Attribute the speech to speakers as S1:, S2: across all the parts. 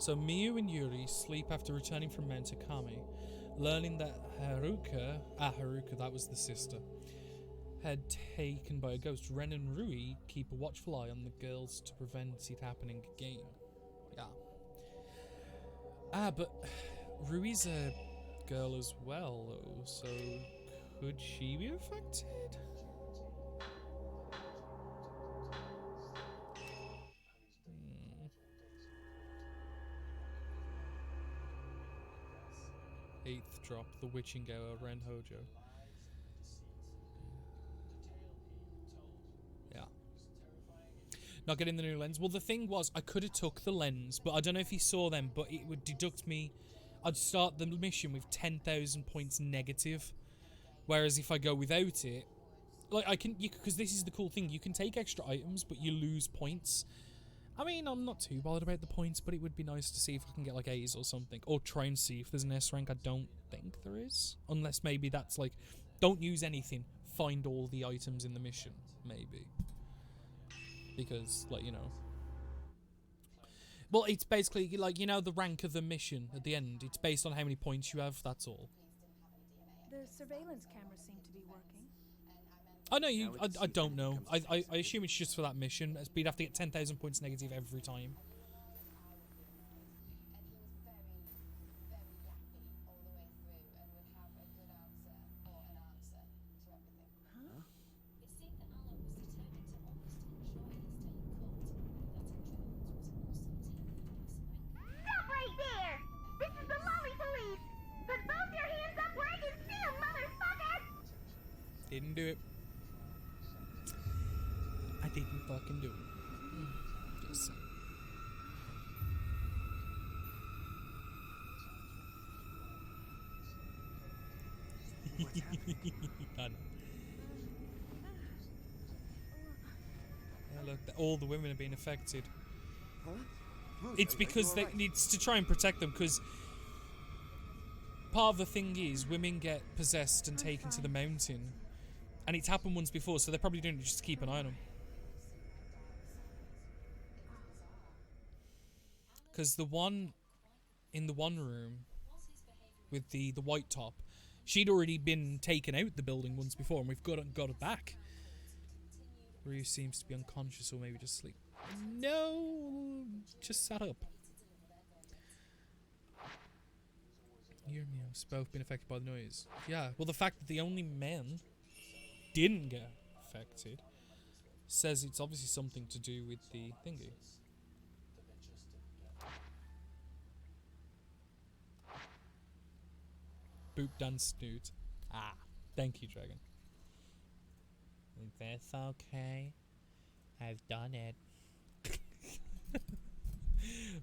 S1: So Miyu and Yuri sleep after returning from Mount Akami, learning that Haruka, that was the sister, had taken by a ghost. Ren and Rui keep a watchful eye on the girls to prevent it happening again. Yeah. But Rui's a girl as well, though, so could she be affected? 8th drop, The Witching Hour, Ren Hojo. Yeah. Not getting the new lens. Well, the thing was, I could have took the lens, but I don't know if he saw them, but it would deduct me. I'd start the mission with 10,000 points negative. Whereas if I go without it, like I can, because this is the cool thing, you can take extra items, but you lose points. I mean, I'm not too bothered about the points, but it would be nice to see if I can get like A's or something, or try and see if there's an S rank. I don't think there is, unless maybe that's like, don't use anything, find all the items in the mission, maybe, because like well, it's basically like the rank of the mission at the end. It's based on how many points you have. That's all.
S2: The surveillance cameras seem to be working.
S1: Oh no, I don't know. I assume it's just for that mission. But you'd have to get 10,000 points negative every time.
S3: Stop right there! This is the Lolly Police! Put both your hands up where I can see them, motherfucker!
S1: Didn't do it. I didn't fucking do it. Just saying. I know. Yeah, look, all the women are being affected. It's because it's to try and protect them, because part of the thing is women get possessed and taken to the mountain, and it's happened once before, so they're probably doing it just to keep an eye on them. Because the one in the one room with the white top, she'd already been taken out the building once before, and we've got her back. Ryu seems to be unconscious, or maybe just asleep. No, just sat up. Your meows both been affected by the noise. Yeah, well, the fact that the only men didn't get affected says it's obviously something to do with the thingy. Boop dance snoot. Ah, thank you, Dragon. That's okay. I've done it.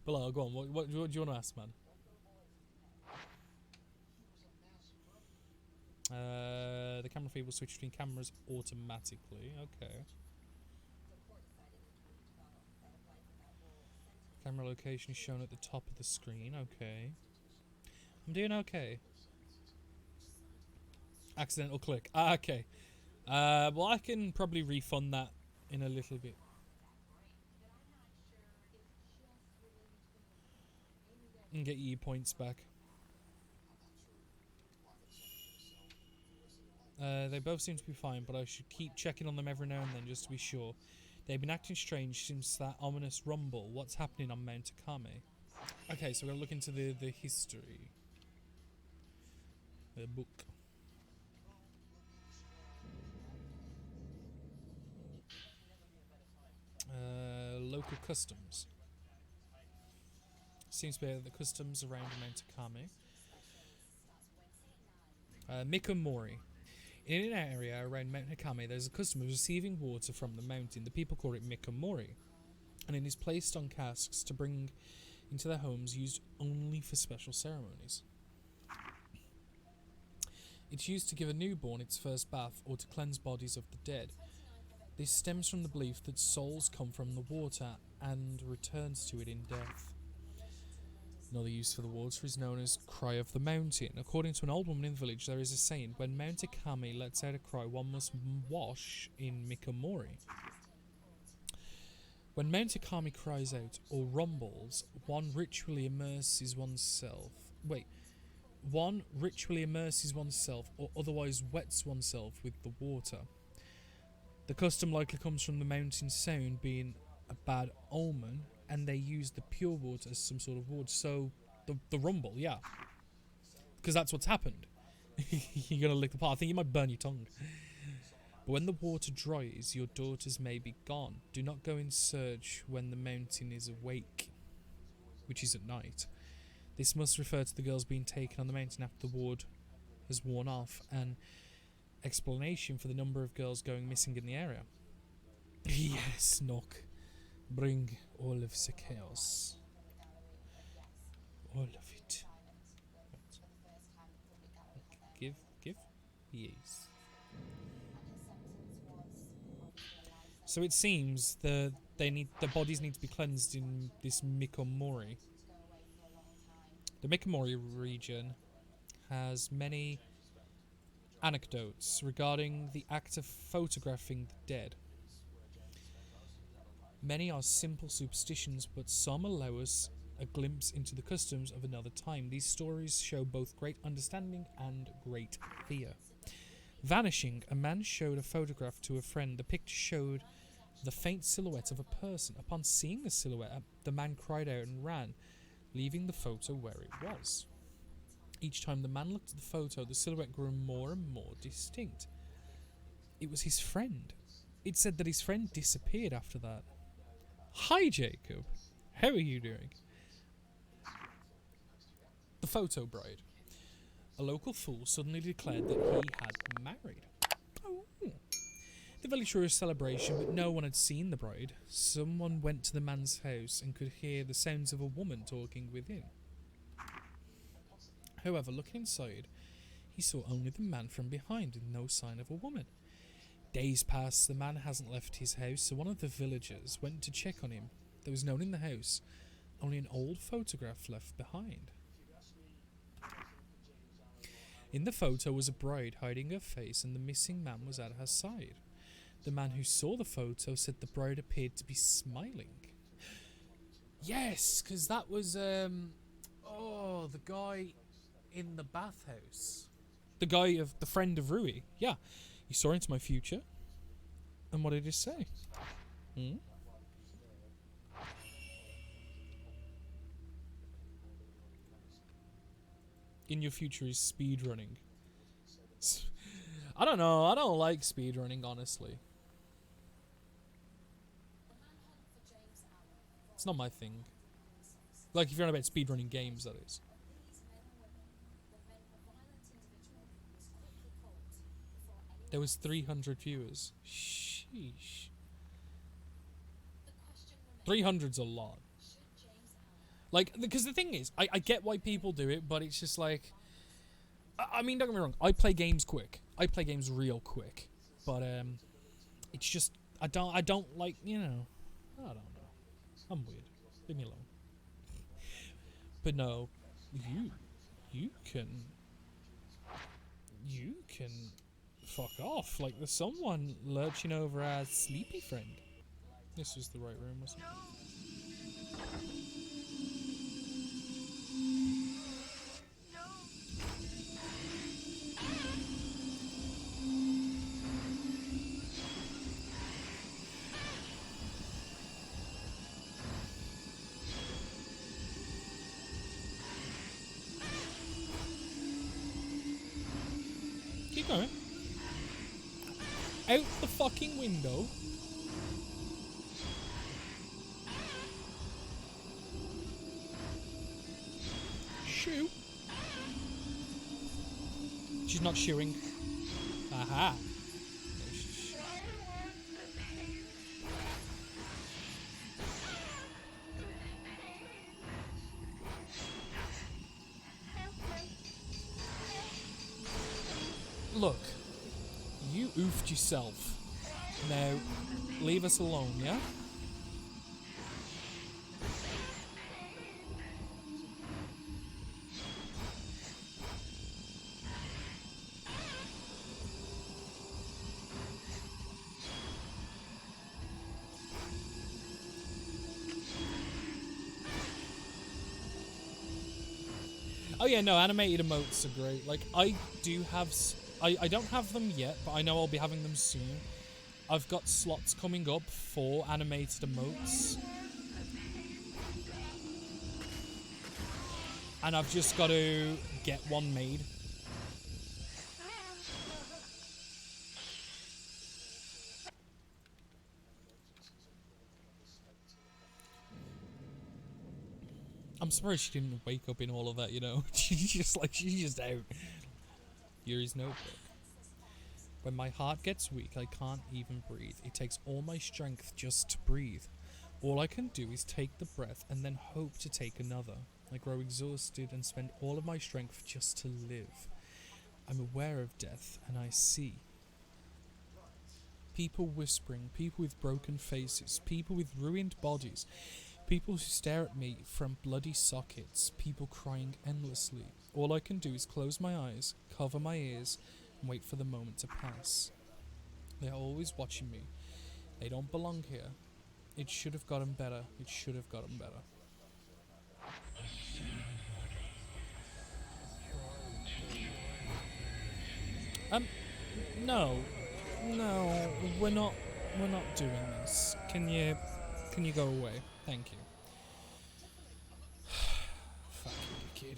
S1: Bilal, go on. What do you want to ask, man? The camera feed will switch between cameras automatically. Okay. Camera location is shown at the top of the screen. Okay. I'm doing okay. Accidental click. Ah, okay. Well, I can probably refund that in a little bit. And get you points back. They both seem to be fine, but I should keep checking on them every now and then just to be sure. They've been acting strange since that ominous rumble. What's happening on Mount Akame? Okay, so we're going to look into the history. The book. Local customs. Seems to be the customs around Mount Akame. Mikomori. In an area around Mount Akame, there's a custom of receiving water from the mountain. The people call it Mikomori, and it is placed on casks to bring into their homes, used only for special ceremonies. It's used to give a newborn its first bath or to cleanse bodies of the dead. This stems from the belief that souls come from the water and returns to it in death. Another use for the water is known as Cry of the Mountain. According to an old woman in the village, there is a saying, when Mount Akame lets out a cry, one must wash in Mikomori. When Mount Akami cries out or rumbles, one ritually immerses oneself. One ritually immerses oneself or otherwise wets oneself with the water. The custom likely comes from the mountain sound being a bad omen, and they use the pure water as some sort of ward. So, the rumble, yeah. Because that's what's happened. You're going to lick the pot. I think you might burn your tongue. But when the water dries, your daughters may be gone. Do not go in search when the mountain is awake, which is at night. This must refer to the girls being taken on the mountain after the ward has worn off, and explanation for the number of girls going missing in the area. Yes, Nock. Bring all of the chaos. All of it. Right. Give? Yes. So it seems the bodies need to be cleansed in this Mikomori. The Mikomori region has many anecdotes regarding the act of photographing the dead. Many are simple superstitions, but some allow us a glimpse into the customs of another time. These stories show both great understanding and great fear. Vanishing, a man showed a photograph to a friend. The picture showed the faint silhouette of a person. Upon seeing the silhouette, the man cried out and ran, leaving the photo where it was. Each time the man looked at the photo, the silhouette grew more and more distinct. It was his friend. It said that his friend disappeared after that. Hi, Jacob. How are you doing? The photo bride. A local fool suddenly declared that he had married. Oh. The village threw a celebration, but no one had seen the bride. Someone went to the man's house and could hear the sounds of a woman talking within. However, looking inside, he saw only the man from behind and no sign of a woman. Days passed, the man hasn't left his house, so one of the villagers went to check on him. There was no one in the house, only an old photograph left behind. In the photo was a bride hiding her face, and the missing man was at her side. The man who saw the photo said the bride appeared to be smiling. Yes, because that was, the guy in the bathhouse. The friend of Rui. Yeah. He saw into my future. And what did he say? In your future is speedrunning. I don't know. I don't like speedrunning, honestly. It's not my thing. Like, if you're on about speedrunning games, that is. There was 300 viewers. Sheesh. 300's a lot. Like, because the thing is, I get why people do it, but it's just like... I mean, don't get me wrong. I play games quick. I play games real quick. But, it's just... I don't like, you know... I don't know. I'm weird. Leave me alone. But no. You can... fuck off. Like, there's someone lurching over our sleepy friend. This was the right room, wasn't it? Keep going. Out the fucking window. Shoo. She's not shooing. Aha. Look, you oofed yourself. Now, leave us alone, yeah? Oh yeah, no, animated emotes are great. Like, I do have... I don't have them yet, but I know I'll be having them soon. I've got slots coming up for animated emotes. And I've just got to get one made. I'm surprised she didn't wake up in all of that, you know. She's just out. Yuri's notebook. When my heart gets weak, I can't even breathe. It takes all my strength just to breathe. All I can do is take the breath and then hope to take another. I grow exhausted and spend all of my strength just to live. I'm aware of death and I see. People whispering, people with broken faces, people with ruined bodies, people who stare at me from bloody sockets, people crying endlessly. All I can do is close my eyes, cover my ears, and wait for the moment to pass. They are always watching me. They don't belong here. It should have gotten better. It should have gotten better. No. No, we're not doing this. Can you go away? Thank you. Fuck you, kid.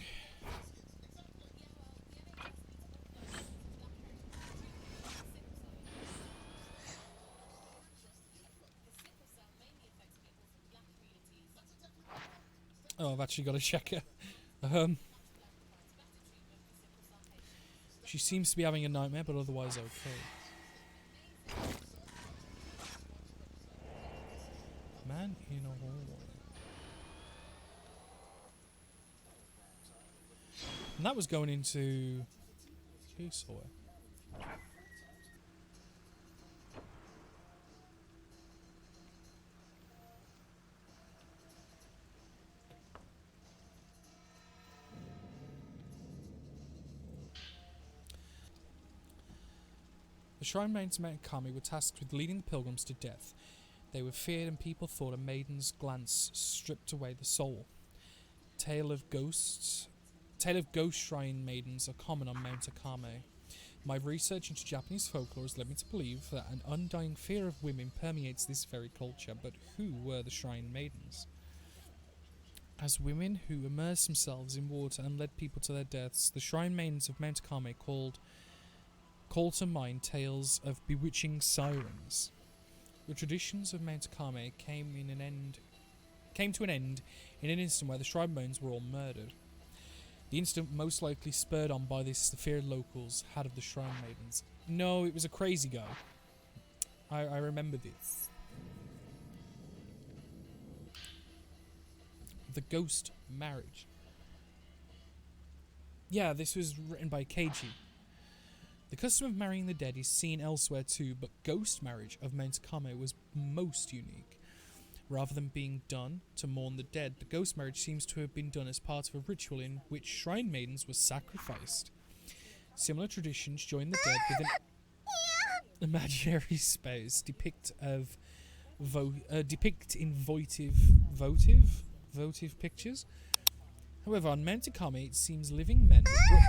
S1: Oh, I've actually got to check her. She seems to be having a nightmare, but otherwise okay. Man in a hallway. And that was going into... Who saw it? The Shrine Maidens of Mount Kami were tasked with leading the pilgrims to death. They were feared and people thought a maiden's glance stripped away the soul. Tale of ghost shrine maidens are common on Mount Akame. My research into Japanese folklore has led me to believe that an undying fear of women permeates this very culture, but who were the shrine maidens? As women who immersed themselves in water and led people to their deaths, the shrine maidens of Mount Akame call to mind tales of bewitching sirens. The traditions of Mount Akame came to an end in an instant where the shrine maidens were all murdered. The incident most likely spurred on by this the fear locals had of the shrine maidens. No, it was a crazy guy. I remember this. The Ghost Marriage. Yeah, this was written by Keiji. The custom of marrying the dead is seen elsewhere too, but ghost marriage of Mount Akame was most unique. Rather than being done to mourn the dead, the ghost marriage seems to have been done as part of a ritual in which shrine maidens were sacrificed. Similar traditions join the dead with an imaginary spouse depict in votive pictures. However, on Mount Akame, it seems living men were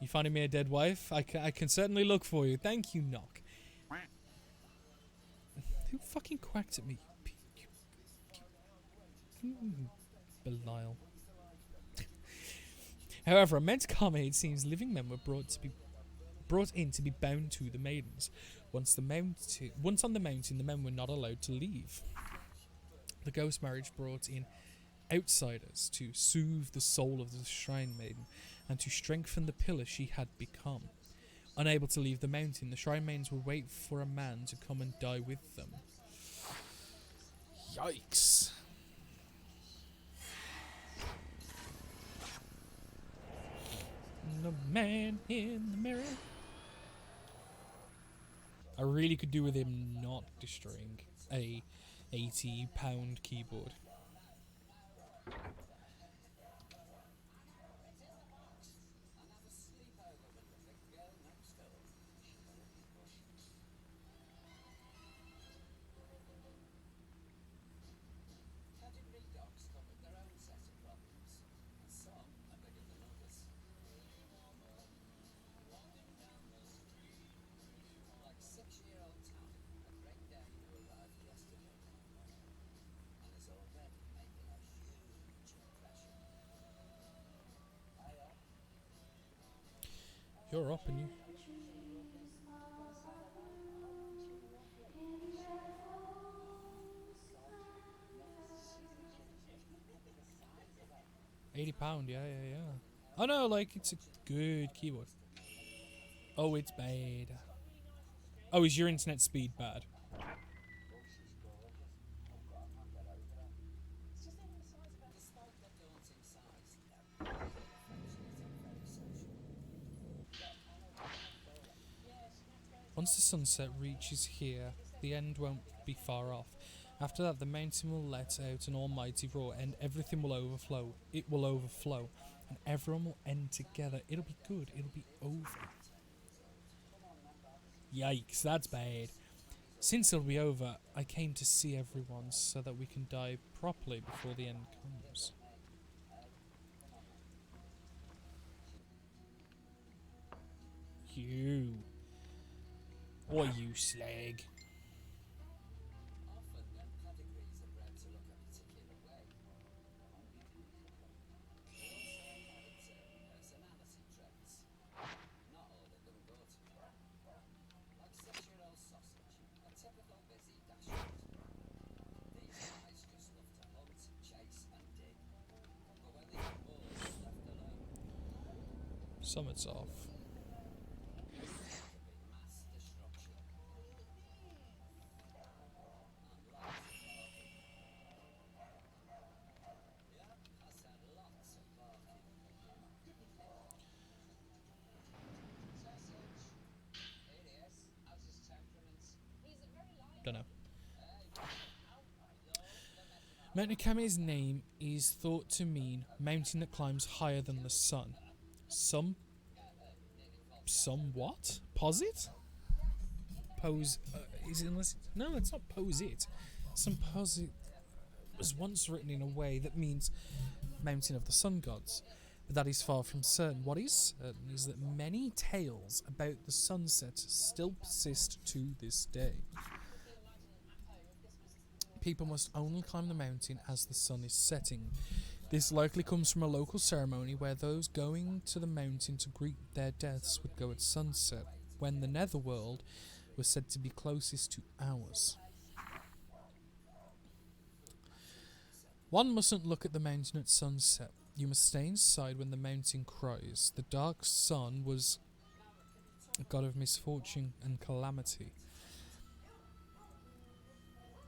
S1: You finding me a dead wife? I can certainly look for you. Thank you, Knock. Who fucking quacked at me? Belial. However, on Mount Akame, it seems living men were brought in to be bound to the maidens. Once on the mountain, the men were not allowed to leave. The ghost marriage brought in outsiders to soothe the soul of the shrine maiden and to strengthen the pillar she had become. Unable to leave the mountain, the shrine maidens would wait for a man to come and die with them. Yikes. The man in the mirror. I really could do with him not destroying a 80-pound keyboard. You're up, and you. £80, yeah. I know, like, it's a good keyboard. Oh, it's bad. Oh, is your internet speed bad? Once the sunset reaches here, the end won't be far off. After that, the mountain will let out an almighty roar, and everything will overflow. It will overflow, and everyone will end together. It'll be good. It'll be over. Yikes, that's bad. Since it'll be over, I came to see everyone so that we can die properly before the end comes. You. Or you slag. Summit's off. Don't know. Mount Nakame's name is thought to mean mountain that climbs higher than the sun. Some what? Posit? Pose. Is it unless? No, it's not pose it. Some posit was once written in a way that means mountain of the sun gods, but that is far from certain. What is certain is that many tales about the sunset still persist to this day. People must only climb the mountain as the sun is setting. This likely comes from a local ceremony where those going to the mountain to greet their deaths would go at sunset, when the netherworld was said to be closest to ours. One mustn't look at the mountain at sunset. You must stay inside when the mountain cries. The dark sun was a god of misfortune and calamity.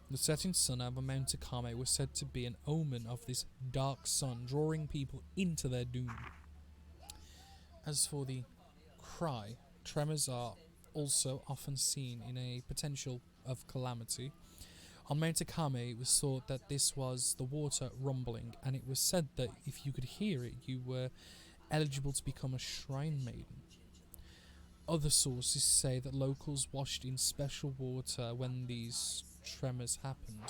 S1: The setting sun over Mount Takame was said to be an omen of this dark sun, drawing people into their doom. As for the cry, tremors are also often seen in a potential of calamity. On Mount Takame, it was thought that this was the water rumbling, and it was said that if you could hear it, you were eligible to become a shrine maiden. Other sources say that locals washed in special water when these tremors happened.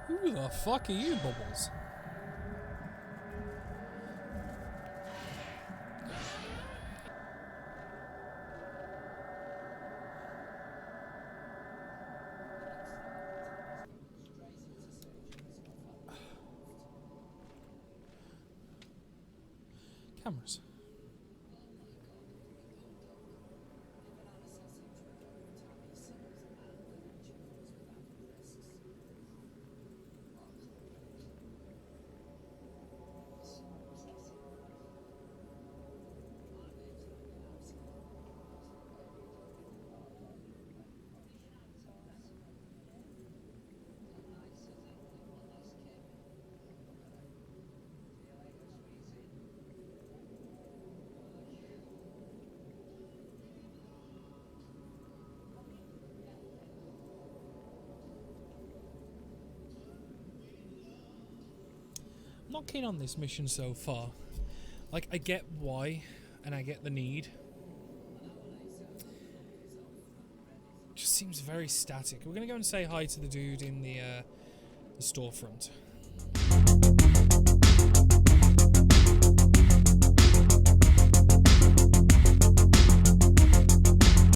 S1: Who the fuck are you, Bubbles? Cameras. I'm not keen on this mission so far. Like, I get why, and I get the need. Just seems very static. We're gonna go and say hi to the dude in the storefront.